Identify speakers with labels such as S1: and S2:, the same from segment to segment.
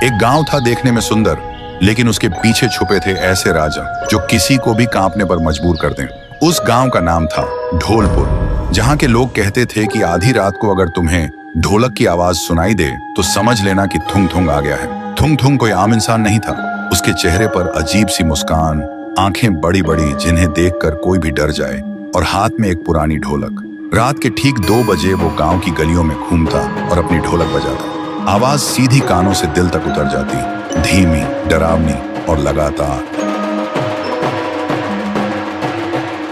S1: एक गांव था देखने में सुंदर, लेकिन उसके पीछे छुपे थे ऐसे राजा जो किसी को भी कांपने पर मजबूर कर दें। उस गांव का नाम था ढोलपुर, जहां के लोग कहते थे कि आधी रात को अगर तुम्हें ढोलक की आवाज सुनाई दे तो समझ लेना कि थुंग थुंग आ गया है। थुंग थुंग कोई आम इंसान नहीं था। उसके चेहरे पर अजीब सी मुस्कान, आंखें बड़ी बड़ी जिन्हें देखकर कोई भी डर जाए, और हाथ में एक पुरानी ढोलक। रात के ठीक 2 बजे वो गांव की गलियों में घूमता और अपनी ढोलक बजाता। आवाज सीधी कानों से दिल तक उतर जाती, धीमी, डरावनी और लगातार।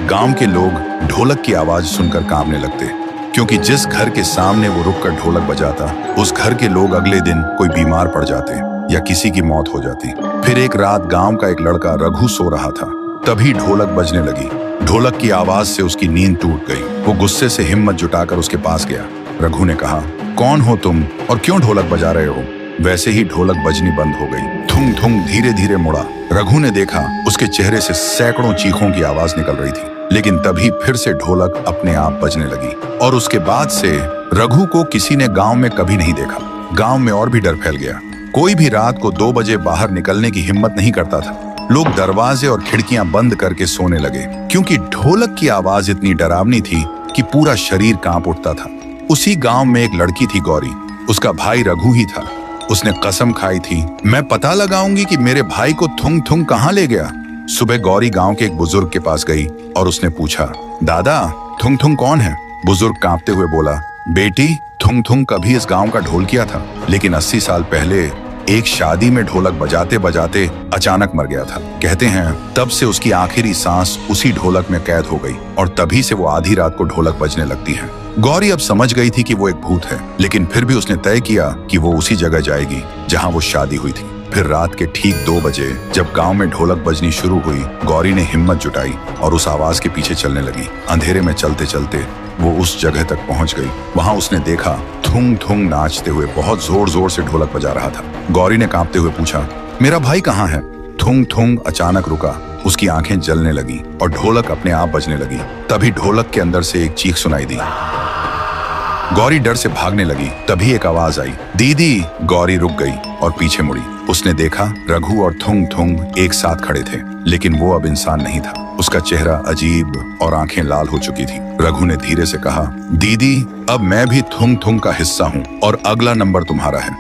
S1: गांव के लोग ढोलक की आवाज सुनकर कांपने लगते, क्योंकि जिस घर के सामने वो रुककर ढोलक बजाता, उस घर के लोग अगले दिन कोई बीमार पड़ जाते या किसी की मौत हो जाती। फिर एक रात गांव का एक लड़का रघु सो रहा था, तभी ढोलक बजने लगी। ढोलक की आवाज से उसकी नींद टूट गई। वो गुस्से से हिम्मत जुटाकर उसके पास गया। रघु ने कहा, कौन हो तुम और क्यों ढोलक बजा रहे हो? वैसे ही ढोलक बजनी बंद हो गई। थुंग थुंग धीरे धीरे मुड़ा। रघु ने देखा उसके चेहरे से सैकड़ों चीखों की आवाज निकल रही थी, लेकिन तभी फिर से ढोलक अपने आप बजने लगी। और उसके बाद से रघु को किसी ने गांव में कभी नहीं देखा। गांव में और भी डर फैल गया। कोई भी रात को 2 बजे बाहर निकलने की हिम्मत नहीं करता था। लोग दरवाजे और खिड़कियां बंद करके सोने लगे, क्योंकि ढोलक की आवाज इतनी डरावनी थी कि पूरा शरीर कांप उठता था। उसी गांव में एक लड़की थी, गौरी। उसका भाई रघु ही था। उसने कसम खाई थी, मैं पता लगाऊंगी कि मेरे भाई को थुंग थुंग कहाँ ले गया। सुबह गौरी गांव के एक बुजुर्ग के पास गई और उसने पूछा, दादा, थुंग थुंग कौन है? बुजुर्ग कांपते हुए बोला, बेटी, थुंग थुंग कभी इस गांव का ढोलकिया था, लेकिन 80 साल पहले एक शादी में ढोलक बजाते बजाते अचानक मर गया था। कहते हैं तब से उसकी आखिरी सांस उसी ढोलक में कैद हो गई, और तभी से वो आधी रात को ढोलक बजने लगती है। गौरी अब समझ गई थी कि वो एक भूत है, लेकिन फिर भी उसने तय किया कि वो उसी जगह जाएगी जहां वो शादी हुई थी। फिर रात के ठीक 2 बजे जब गांव में ढोलक बजनी शुरू हुई, गौरी ने हिम्मत जुटाई और उस आवाज के पीछे चलने लगी। अंधेरे में चलते चलते वो उस जगह तक पहुंच गई। वहां उसने देखा थुंग थुंग नाचते हुए बहुत जोर जोर से ढोलक बजा रहा था। गौरी ने कांपते हुए पूछा, मेरा भाई कहाँ है? थुंग थुंग अचानक रुका। उसकी आंखें जलने लगी और ढोलक अपने आप बजने लगी। तभी ढोलक के अंदर से एक चीख सुनाई दी। गौरी डर से भागने लगी। तभी एक आवाज आई, दीदी। गौरी रुक गई और पीछे मुड़ी। उसने देखा रघु और थुंग थुंग एक साथ खड़े थे, लेकिन वो अब इंसान नहीं था। उसका चेहरा अजीब और आंखें लाल हो चुकी थी। रघु ने धीरे से कहा, दीदी, अब मैं भी थुंग थुंग का हिस्सा हूँ और अगला नंबर तुम्हारा है।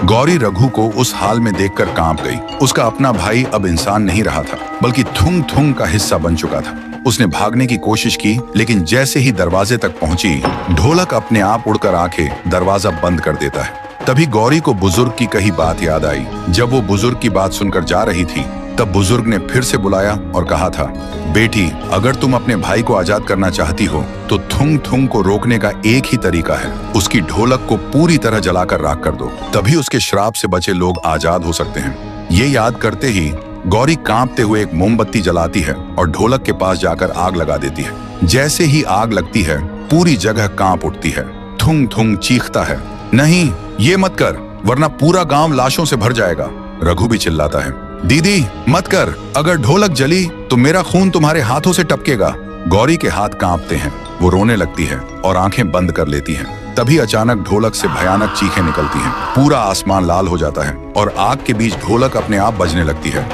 S1: गौरी रघु को उस हाल में देखकर कांप गई। उसका अपना भाई अब इंसान नहीं रहा था, बल्कि थुंग थुंग का हिस्सा बन चुका था। उसने भागने की कोशिश की, लेकिन जैसे ही दरवाजे तक पहुंची, ढोलक अपने आप उड़कर आके दरवाजा बंद कर देता है। तभी गौरी को बुजुर्ग की कही बात याद आई। जब वो बुजुर्ग की बात सुनकर जा रही थी, तब बुजुर्ग ने फिर से बुलाया और कहा था, बेटी, अगर तुम अपने भाई को आजाद करना चाहती हो तो थुंग थुंग को रोकने का एक ही तरीका है, उसकी ढोलक को पूरी तरह जलाकर राख कर दो, तभी उसके श्राप से बचे लोग आजाद हो सकते हैं। ये याद करते ही गौरी कांपते हुए एक मोमबत्ती जलाती है और ढोलक के पास जाकर आग लगा देती है। जैसे ही आग लगती है, पूरी जगह कांप उठती है। थुंग थुंग चीखता है, नहीं, ये मत कर, वरना पूरा गांव लाशों से भर जाएगा। रघु भी चिल्लाता है, दीदी मत कर, अगर ढोलक जली तो मेरा खून तुम्हारे हाथों से टपकेगा। गौरी के हाथ कांपते हैं। वो रोने लगती है और आंखें बंद कर लेती है। तभी अचानक ढोलक से भयानक चीखें निकलती हैं। पूरा आसमान लाल हो जाता है और आग के बीच ढोलक अपने आप बजने लगती है।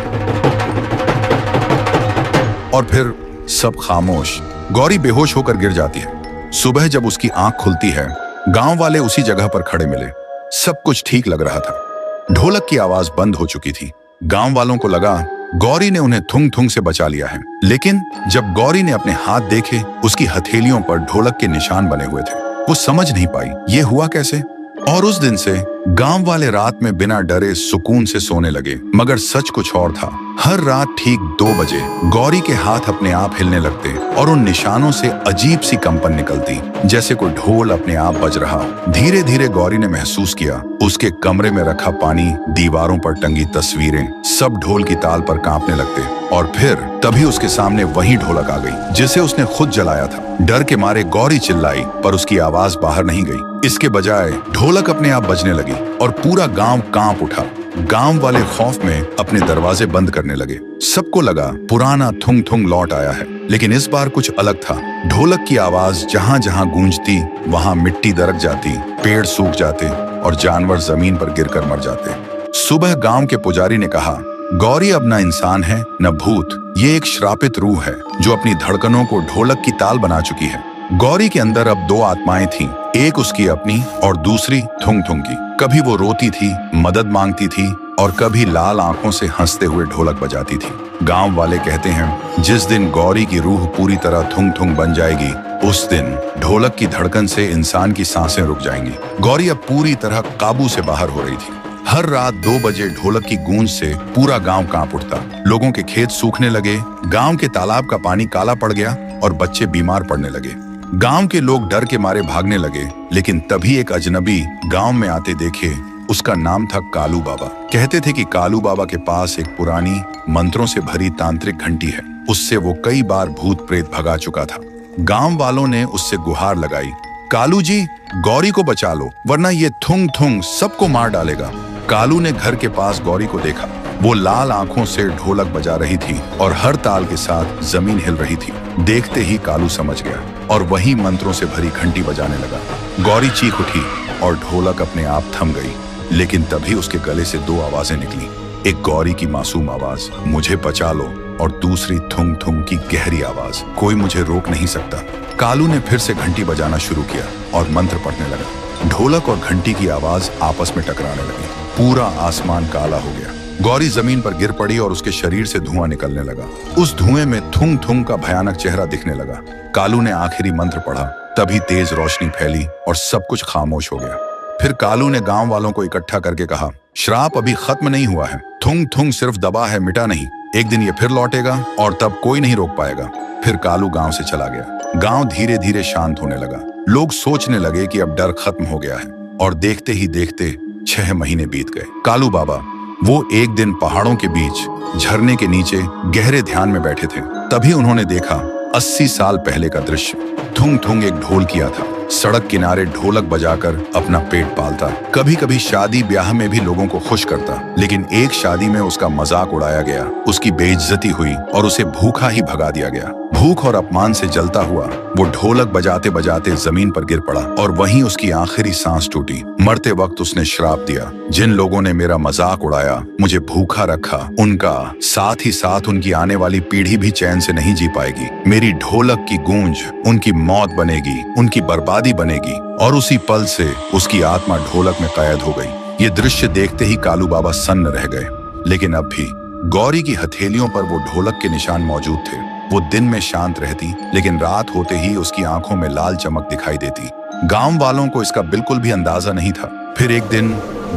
S1: और फिर सब खामोश। गौरी बेहोश होकर गिर जाती है। सुबह जब उसकी आंख खुलती है, गांव वाले उसी जगह पर खड़े मिले। सब कुछ ठीक लग रहा था। ढोलक की आवाज बंद हो चुकी थी। गांव वालों को लगा गौरी ने उन्हें थुंग थुंग से बचा लिया है, लेकिन जब गौरी ने अपने हाथ देखे, उसकी हथेलियों पर ढोलक के निशान बने हुए थे। वो समझ नहीं पाई ये हुआ कैसे। और उस दिन से गांव वाले रात में बिना डरे सुकून से सोने लगे। मगर सच कुछ और था। हर रात ठीक 2 बजे गौरी के हाथ अपने आप हिलने लगते और उन निशानों से अजीब सी कंपन निकलती, जैसे कोई ढोल अपने आप बज रहा। धीरे धीरे गौरी ने महसूस किया उसके कमरे में रखा पानी, दीवारों पर टंगी तस्वीरें, सब ढोल की ताल पर कांपने लगते। और फिर तभी उसके सामने वही ढोलक आ गई जिसे उसने खुद जलाया था। डर के मारे गौरी चिल्लाई, पर उसकी आवाज बाहर नहीं गई। इसके बजाय ढोलक अपने आप बजने लगी और पूरा गांव कांप उठा। गांव वाले खौफ में अपने दरवाजे बंद करने लगे। सबको लगा पुराना थुंग थुंग लौट आया है, लेकिन इस बार कुछ अलग था। ढोलक की आवाज जहां जहां गूंजती, वहां मिट्टी दरक जाती, पेड़ सूख जाते और जानवर जमीन पर गिरकर मर जाते। सुबह गांव के पुजारी ने कहा, गौरी अब न इंसान है न भूत, ये एक श्रापित रूह है जो अपनी धड़कनों को ढोलक की ताल बना चुकी है। गौरी के अंदर अब दो आत्माएं थीं, एक उसकी अपनी और दूसरी थुंग थुंग की। कभी वो रोती थी, मदद मांगती थी और कभी लाल आंखों से हंसते हुए ढोलक बजाती थी। गांव वाले कहते हैं, जिस दिन गौरी की रूह पूरी तरह थुंग थुंग बन जाएगी, उस दिन ढोलक की धड़कन से इंसान की सांसें रुक जाएंगी। गौरी अब पूरी तरह काबू से बाहर हो रही थी। हर रात 2 बजे ढोलक की गूंज से पूरा गांव कांप उठता। लोगों के खेत सूखने लगे, गांव के तालाब का पानी काला पड़ गया और बच्चे बीमार पड़ने लगे। गांव के लोग डर के मारे भागने लगे, लेकिन तभी एक अजनबी गांव में आते देखे। उसका नाम था कालू बाबा। कहते थे कि कालू बाबा के पास एक पुरानी मंत्रों से भरी तांत्रिक घंटी है, उससे वो कई बार भूत प्रेत भगा चुका था। गांव वालों ने उससे गुहार लगाई, कालू जी, गौरी को बचा लो, वरना ये थुंग थुंग सबको मार डालेगा। कालू ने घर के पास गौरी को देखा। वो लाल आंखों से ढोलक बजा रही थी और हर ताल के साथ जमीन हिल रही थी। देखते ही कालू समझ गया और वही मंत्रों से भरी घंटी बजाने लगा। गौरी चीख उठी और ढोलक अपने आप थम गई, लेकिन तभी उसके गले से 2 आवाजें निकली। एक गौरी की मासूम आवाज, मुझे बचा लो, और दूसरी थुंग थुंग की गहरी आवाज, कोई मुझे रोक नहीं सकता। कालू ने फिर से घंटी बजाना शुरू किया और मंत्र पढ़ने लगा। ढोलक और घंटी की आवाज आपस में टकराने लगी। पूरा आसमान काला हो गया। गौरी जमीन पर गिर पड़ी और उसके शरीर से धुआं निकलने लगा। उस धुएं में थुंग थुंग का भयानक चेहरा दिखने लगा। कालू ने आखिरी मंत्र पढ़ा, तभी तेज रोशनी फैली और सब कुछ खामोश हो गया। फिर कालू ने गांव वालों को इकट्ठा करके कहा, श्राप अभी खत्म नहीं हुआ है, थुंग थुंग सिर्फ दबा है, मिटा नहीं। एक दिन ये फिर लौटेगा और तब कोई नहीं रोक पाएगा। फिर कालू गांव से चला गया। गांव धीरे धीरे शांत होने लगा। लोग सोचने लगे कि अब डर खत्म हो गया है, और देखते ही देखते 6 महीने बीत गए। कालू बाबा वो एक दिन पहाड़ों के बीच झरने के नीचे गहरे ध्यान में बैठे थे। तभी उन्होंने देखा 80 साल पहले का दृश्य। थुंग थुंग एक ढोल किया था, सड़क किनारे ढोलक बजाकर अपना पेट पालता। कभी कभी शादी ब्याह में भी लोगों को खुश करता, लेकिन एक शादी में उसका मजाक उड़ाया गया, उसकी बेइज्जती हुई और उसे भूखा ही भगा दिया गया। भूख और अपमान से जलता हुआ वो ढोलक बजाते बजाते जमीन पर गिर पड़ा और वहीं उसकी आखिरी सांस टूटी। मरते वक्त उसने श्राप दिया, जिन लोगों ने मेरा मजाक उड़ाया, मुझे भूखा रखा, उनका साथ ही साथ उनकी आने वाली पीढ़ी भी चैन से नहीं जी पाएगी। मेरी ढोलक की गूंज उनकी मौत बनेगी, उनकी बर्बादी बनेगी। और उसी पल से उसकी आत्मा ढोलक में कैद हो गई। ये दृश्य देखते ही कालू बाबा सन्न रह गए। लेकिन अब भी गौरी की हथेलियों पर वो ढोलक के निशान मौजूद थे। वो दिन में शांत रहती, लेकिन रात होते ही उसकी आंखों में लाल चमक दिखाई देती। गांव वालों को इसका बिल्कुल भी अंदाजा नहीं था। फिर एक दिन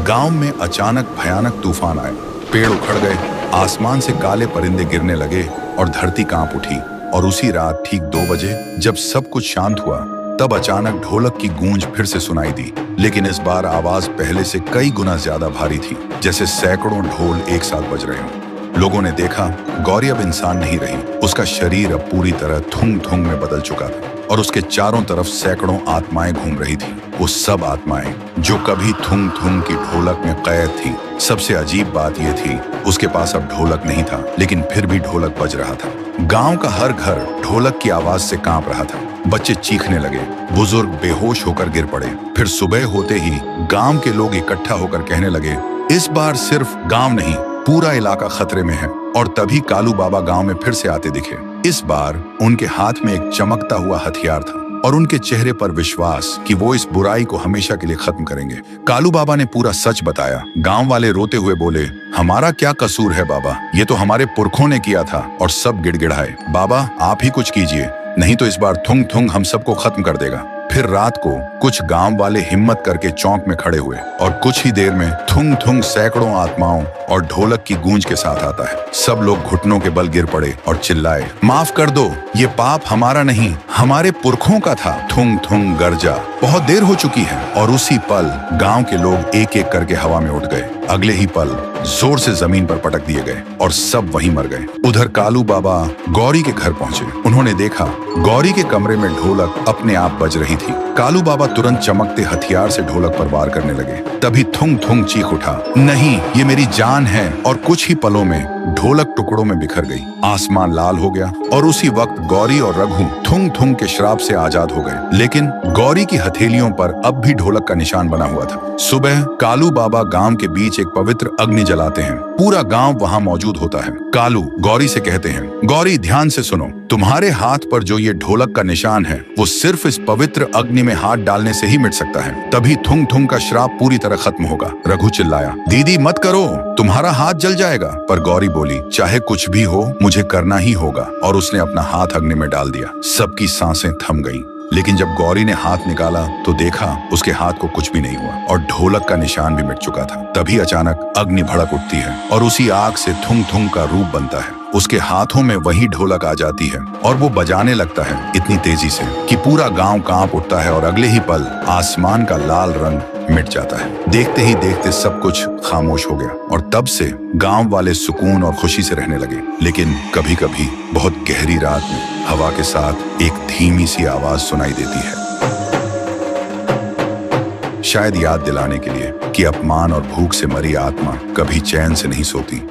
S1: गांव में अचानक भयानक तूफान आए। पेड़ उखड़ गए, आसमान से काले परिंदे गिरने लगे और धरती कांप उठी। और उसी रात ठीक 2 बजे जब सब कुछ शांत हुआ, तब अचानक ढोलक की गूंज फिर से सुनाई दी। लेकिन इस बार आवाज पहले से कई गुना ज्यादा भारी थी, जैसे सैकड़ों ढोल एक साथ बज रहे हों। लोगों ने देखा गौरी अब इंसान नहीं रही। उसका शरीर अब पूरी तरह थुंग थुंग में बदल चुका था और उसके चारों तरफ सैकड़ों आत्माएं घूम रही थी। वो सब आत्माएं जो कभी थुंग थुंग की ढोलक में कैद थी। सबसे अजीब बात यह थी, उसके पास अब ढोलक नहीं था, लेकिन फिर भी ढोलक बज रहा था। गांव का हर घर ढोलक की आवाज से कांप रहा था। बच्चे चीखने लगे, बुजुर्ग बेहोश होकर गिर पड़े। फिर सुबह होते ही गांव के लोग इकट्ठा होकर कहने लगे, इस बार सिर्फ गांव नहीं, पूरा इलाका खतरे में है। और तभी कालू बाबा गांव में फिर से आते दिखे। इस बार उनके हाथ में एक चमकता हुआ हथियार था और उनके चेहरे पर विश्वास कि वो इस बुराई को हमेशा के लिए खत्म करेंगे। कालू बाबा ने पूरा सच बताया। गांव वाले रोते हुए बोले, हमारा क्या कसूर है बाबा, ये तो हमारे पुरखों ने किया था। और सब गिड़गिड़ाए, बाबा आप ही कुछ कीजिए, नहीं तो इस बार थुंग थुंग हम सबको खत्म कर देगा। फिर रात को कुछ गांव वाले हिम्मत करके चौक में खड़े हुए और कुछ ही देर में थुंग थुंग सैकड़ों आत्माओं और ढोलक की गूंज के साथ आता है। सब लोग घुटनों के बल गिर पड़े और चिल्लाए, माफ कर दो, ये पाप हमारा नहीं, हमारे पुरखों का था। थुंग थुंग गर्जा, बहुत देर हो चुकी है। और उसी पल गांव के लोग एक एक करके हवा में उठ गए। अगले ही पल जोर से जमीन पर पटक दिए गए और सब वहीं मर गए। उधर कालू बाबा गौरी के घर पहुंचे। उन्होंने देखा गौरी के कमरे में ढोलक अपने आप बज रही थी। कालू बाबा तुरंत चमकते हथियार से ढोलक पर वार करने लगे। तभी थुंग थुंग चीख उठा, नहीं, ये मेरी जान है। और कुछ ही पलों में ढोलक टुकड़ों में बिखर गई, आसमान लाल हो गया और उसी वक्त गौरी और रघु थुंग थुंग के श्राप से आजाद हो गए। लेकिन गौरी की हथेलियों पर अब भी ढोलक का निशान बना हुआ था। सुबह कालू बाबा गांव के बीच एक पवित्र अग्नि जलाते हैं। पूरा गांव वहां मौजूद होता है। कालू गौरी से कहते हैं, गौरी ध्यान से सुनो, तुम्हारे हाथ पर जो ये ढोलक का निशान है वो सिर्फ इस पवित्र अग्नि में हाथ डालने से ही मिट सकता है, तभी थुंग थुंग का श्राप पूरी तरह खत्म होगा। रघु चिल्लाया, दीदी मत करो, तुम्हारा हाथ जल जाएगा। पर गौरी बोली, चाहे कुछ भी हो मुझे करना ही होगा, और उसने अपना हाथ अग्नि में डाल दिया। सबकी सांसें थम गईं। लेकिन जब गौरी ने हाथ निकाला तो देखा उसके हाथ को कुछ भी नहीं हुआ और ढोलक का निशान भी मिट चुका था। तभी अचानक अग्नि भड़क उठती है और उसी आग से थुंग थुंग का रूप बनता है। उसके हाथों में वही ढोलक आ जाती है और वो बजाने लगता है इतनी तेजी से कि पूरा गांव कांप उठता है और अगले ही पल आसमान का लाल रंग मिट जाता है। देखते ही देखते सब कुछ खामोश हो गया और तब से गांव वाले सुकून और खुशी से रहने लगे। लेकिन कभी कभी बहुत गहरी रात में हवा के साथ एक धीमी सी आवाज सुनाई देती है, शायद याद दिलाने के लिए कि अपमान और भूख से मरी आत्मा कभी चैन से नहीं सोती।